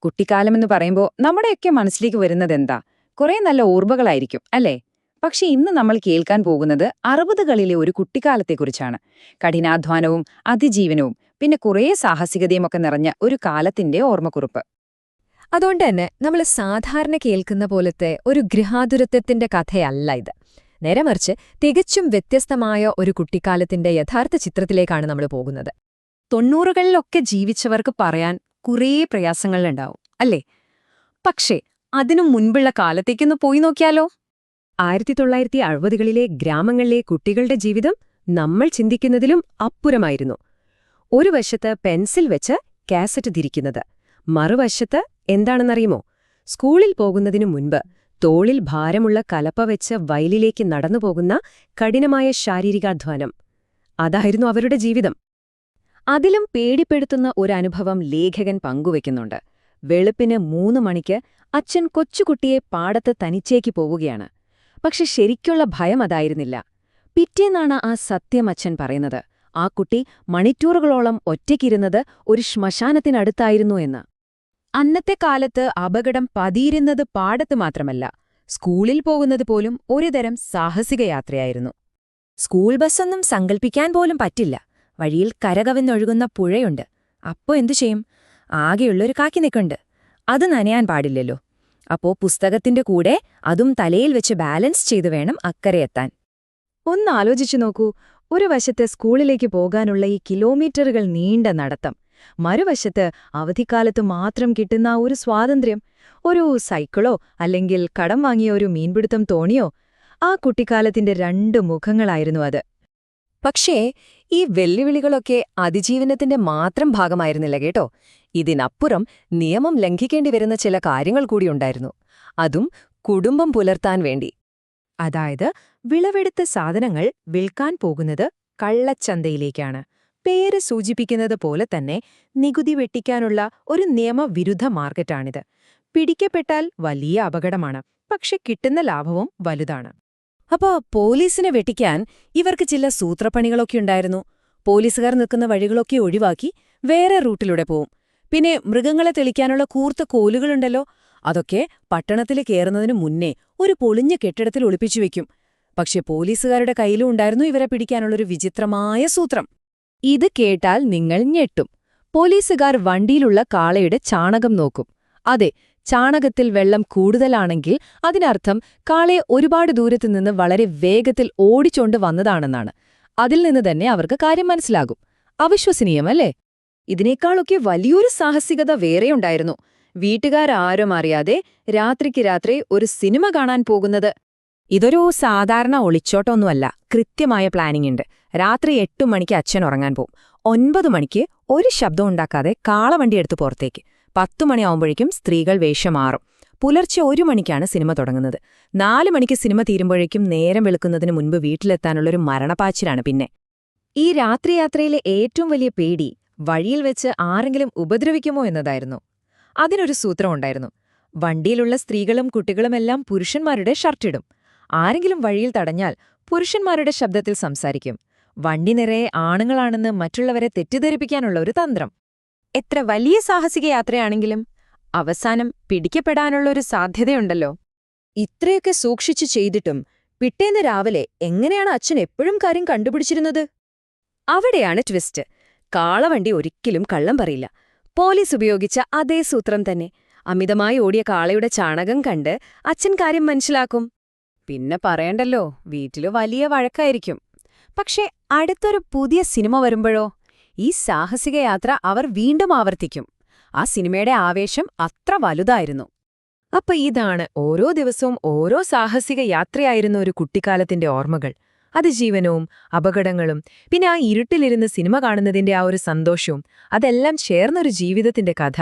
കുട്ടിക്കാലമെന്ന് പറയുമ്പോൾ നമ്മുടെയൊക്കെ മനസ്സിലേക്ക് വരുന്നതെന്താ? കുറേ നല്ല ഓർമ്മകളായിരിക്കും അല്ലേ? പക്ഷെ ഇന്ന് നമ്മൾ കേൾക്കാൻ പോകുന്നത് 60കളിലെ ഒരു കുട്ടിക്കാലത്തെക്കുറിച്ചാണ്. കഠിനാധ്വാനവും അതിജീവനവും പിന്നെ കുറേ സാഹസികതയുമൊക്കെ നിറഞ്ഞ ഒരു കാലത്തിന്റെ ഓർമ്മക്കുറിപ്പ്. അതുകൊണ്ട് തന്നെ നമ്മൾ സാധാരണ കേൾക്കുന്ന പോലത്തെ ഒരു ഗൃഹാതുരത്വത്തിന്റെ കഥയല്ല ഇത്. നേരെ മറിച്ച് തികച്ചും വ്യത്യസ്തമായ ഒരു കുട്ടിക്കാലത്തിന്റെ യഥാർത്ഥ ചിത്രത്തിലേക്കാണ് നമ്മൾ പോകുന്നത്. 90കളിലൊക്കെ ജീവിച്ചവർക്ക് പറയാൻ കുറേ പ്രയാസങ്ങളുണ്ടാവും അല്ലേ? പക്ഷേ അതിനു മുൻപുള്ള കാലത്തേക്കൊന്ന് പോയി നോക്കിയാലോ? 1960കളിലെ ഗ്രാമങ്ങളിലെ കുട്ടികളുടെ ജീവിതം നമ്മൾ ചിന്തിക്കുന്നതിലും അപ്പുറമായിരുന്നു. ഒരു വശത്ത് പെൻസിൽ വെച്ച് കാസറ്റ് തിരിക്കുന്നത്, മറുവശത്ത് എന്താണെന്നറിയുമോ? സ്കൂളിൽ പോകുന്നതിനു മുൻപ് തോളിൽ ഭാരമുള്ള കലപ്പ വെച്ച് വയലിലേക്ക് നടന്നുപോകുന്ന കഠിനമായ ശാരീരികാധ്വാനം. അതായിരുന്നു അവരുടെ ജീവിതം. അതിലും പേടിപ്പെടുത്തുന്ന ഒരനുഭവം ലേഖകൻ പങ്കുവെക്കുന്നുണ്ട്. വെളുപ്പിന് 3 മണിക്ക് അച്ഛൻ കൊച്ചുകുട്ടിയെ പാടത്ത് തനിച്ചേക്ക് പോവുകയാണ്. പക്ഷെ ശരിക്കുള്ള ഭയം അതായിരുന്നില്ല. പിറ്റേന്നാണ് ആ സത്യം അച്ഛൻ പറയുന്നത്. ആ കുട്ടി മണിക്കൂറുകളോളം ഒറ്റയ്ക്കിരുന്നത് ഒരു ശ്മശാനത്തിനടുത്തായിരുന്നു എന്ന്. അന്നത്തെ കാലത്ത് അപകടം പതിയിരുന്നത് പാടത്ത് മാത്രമല്ല, സ്കൂളിൽ പോകുന്നത് പോലും ഒരുതരം സാഹസിക യാത്രയായിരുന്നു. സ്കൂൾ ബസ്സൊന്നും സങ്കൽപ്പിക്കാൻ പോലും പറ്റില്ല. വഴിയിൽ കരകവിഞ്ഞൊഴുകുന്ന പുഴയുണ്ട്. അപ്പോ എന്തു ചെയ്യും? ആകെയുള്ളൊരു കാക്കിനിക്കുണ്ട്. അത് നനയാൻ പാടില്ലല്ലോ. അപ്പോ പുസ്തകത്തിന്റെ കൂടെ അതും തലയിൽ വെച്ച് ബാലൻസ് ചെയ്തു വേണം അക്കരെയെത്താൻ. ഒന്നാലോചിച്ചു നോക്കൂ. ഒരു വശത്ത് സ്കൂളിലേക്ക് പോകാനുള്ള ഈ കിലോമീറ്ററുകൾ നീണ്ട നടത്തം, മറുവശത്ത് അവധിക്കാലത്ത് മാത്രം കിട്ടുന്ന ഒരു സ്വാതന്ത്ര്യം. ഒരു സൈക്കിളോ അല്ലെങ്കിൽ കടം വാങ്ങിയ ഒരു മീൻപിടുത്തം തോണിയോ? ആ കുട്ടിക്കാലത്തിന്റെ 2 മുഖങ്ങളായിരുന്നു അത്. പക്ഷേ ഈ വെല്ലുവിളികളൊക്കെ അതിജീവനത്തിന്റെ മാത്രം ഭാഗമായിരുന്നില്ല കേട്ടോ. ഇതിനപ്പുറം നിയമം ലംഘിക്കേണ്ടി വരുന്ന ചില കാര്യങ്ങൾ കൂടിയുണ്ടായിരുന്നു. അതും കുടുംബം പുലർത്താൻ വേണ്ടി. അതായത് വിളവെടുത്ത സാധനങ്ങൾ വിൽക്കാൻ പോകുന്നത് കള്ളച്ചന്തയിലേക്കാണ്. പേര് സൂചിപ്പിക്കുന്നത് പോലെ തന്നെ നികുതി വെട്ടിക്കാനുള്ള ഒരു നിയമവിരുദ്ധ മാർക്കറ്റാണിത്. പിടിക്കപ്പെട്ടാൽ വലിയ അപകടമാണ്, പക്ഷെ കിട്ടുന്ന ലാഭവും വലുതാണ്. അപ്പോ പോലീസിനെ വെട്ടിക്കാൻ ഇവർക്ക് ചില സൂത്രപ്പണികളൊക്കെ ഉണ്ടായിരുന്നു. പോലീസുകാർ നിൽക്കുന്ന വഴികളൊക്കെ ഒഴിവാക്കി വേറെ റൂട്ടിലൂടെ പോവും. പിന്നെ മൃഗങ്ങളെ തെളിക്കാനുള്ള കൂർത്ത കോലുകളുണ്ടല്ലോ, അതൊക്കെ പട്ടണത്തിൽ കയറുന്നതിനു മുന്നേ ഒരു പൊളിഞ്ഞ കെട്ടിടത്തിൽ ഒളിപ്പിച്ചു വെക്കും. പക്ഷെ പോലീസുകാരുടെ കയ്യിലും ഉണ്ടായിരുന്നു ഇവരെ പിടിക്കാനുള്ളൊരു വിചിത്രമായ സൂത്രം. ഇത് കേട്ടാൽ നിങ്ങൾ ഞെട്ടും. പോലീസുകാർ വണ്ടിയിലുള്ള കാളയുടെ ചാണകം നോക്കും. അതെ, ചാണകത്തിൽ വെള്ളം കൂടുതലാണെങ്കിൽ അതിനർത്ഥം കാളയെ ഒരുപാട് ദൂരത്തുനിന്ന് വളരെ വേഗത്തിൽ ഓടിച്ചോണ്ട് വന്നതാണെന്നാണ്. അതിൽ നിന്ന് തന്നെ അവർക്ക് കാര്യം മനസ്സിലാകും. അവിശ്വസനീയമല്ലേ? ഇതിനേക്കാളൊക്കെ വലിയൊരു സാഹസികത വേറെയുണ്ടായിരുന്നു. വീട്ടുകാരാരും അറിയാതെ രാത്രിക്ക് രാത്രി ഒരു സിനിമ കാണാൻ പോകുന്നത്. ഇതൊരു സാധാരണ ഒളിച്ചോട്ടമൊന്നുമല്ല, കൃത്യമായ പ്ലാനിംഗ് ഉണ്ട്. രാത്രി 8 മണിക്ക് അച്ഛൻ ഉറങ്ങാൻ പോവും. 9 മണിക്ക് ഒരു ശബ്ദം ഉണ്ടാക്കാതെ കാളവണ്ടി എടുത്ത് പുറത്തേക്ക്. 10 മണിയാവുമ്പോഴേക്കും സ്ത്രീകൾ വേഷം മാറും. പുലർച്ചെ 1 മണിക്കാണ് സിനിമ തുടങ്ങുന്നത്. 4 മണിക്ക് സിനിമ തീരുമ്പോഴേക്കും നേരം വെളുക്കുന്നതിന് മുൻപ് വീട്ടിലെത്താനുള്ളൊരു മരണപ്പാച്ചിലാണ് പിന്നെ. ഈ രാത്രിയാത്രയിലെ ഏറ്റവും വലിയ പേടി വഴിയിൽ വെച്ച് ആരെങ്കിലും ഉപദ്രവിക്കുമോ എന്നതായിരുന്നു. അതിനൊരു സൂത്രമുണ്ടായിരുന്നു. വണ്ടിയിലുള്ള സ്ത്രീകളും കുട്ടികളുമെല്ലാം പുരുഷന്മാരുടെ ഷർട്ടിടും. ആരെങ്കിലും വഴിയിൽ തടഞ്ഞാൽ പുരുഷന്മാരുടെ ശബ്ദത്തിൽ സംസാരിക്കും. വണ്ടി നിറയെ ആണുങ്ങളാണെന്ന് മറ്റുള്ളവരെ തെറ്റിദ്ധരിപ്പിക്കാനുള്ള ഒരു തന്ത്രം. എത്ര വലിയ സാഹസിക യാത്രയാണെങ്കിലും അവസാനം പിടിക്കപ്പെടാനുള്ളൊരു സാധ്യതയുണ്ടല്ലോ. ഇത്രയൊക്കെ സൂക്ഷിച്ചു ചെയ്തിട്ടും പിറ്റേന്ന് രാവിലെ എങ്ങനെയാണ് അച്ഛൻ എപ്പോഴും കാര്യം കണ്ടുപിടിച്ചിരുന്നത്? അവിടെയാണ് ട്വിസ്റ്റ്. കാളവണ്ടി ഒരിക്കലും കള്ളം പറയില്ല. പോലീസ് ഉപയോഗിച്ച അതേ സൂത്രം തന്നെ. അമിതമായി ഓടിയ കാളയുടെ ചാണകം കണ്ട് അച്ഛൻ കാര്യം മനസ്സിലാക്കും. പിന്നെ പറയണ്ടല്ലോ, വീട്ടില് വലിയ വഴക്കായിരിക്കും. പക്ഷേ അടുത്തൊരു പുതിയ സിനിമ വരുമ്പോഴോ ഈ സാഹസിക യാത്ര അവർ വീണ്ടും ആവർത്തിക്കും. ആ സിനിമയുടെ ആവേശം അത്ര വലുതായിരുന്നു. അപ്പൊ ഇതാണ് ഓരോ ദിവസവും ഓരോ സാഹസിക യാത്രയായിരുന്ന ഒരു കുട്ടിക്കാലത്തിന്റെ ഓർമ്മകൾ. അതിജീവനവും അപകടങ്ങളും പിന്നെ ആ ഇരുട്ടിലിരുന്ന് സിനിമ കാണുന്നതിന്റെ ആ ഒരു സന്തോഷവും, അതെല്ലാം ചേർന്നൊരു ജീവിതത്തിന്റെ കഥ.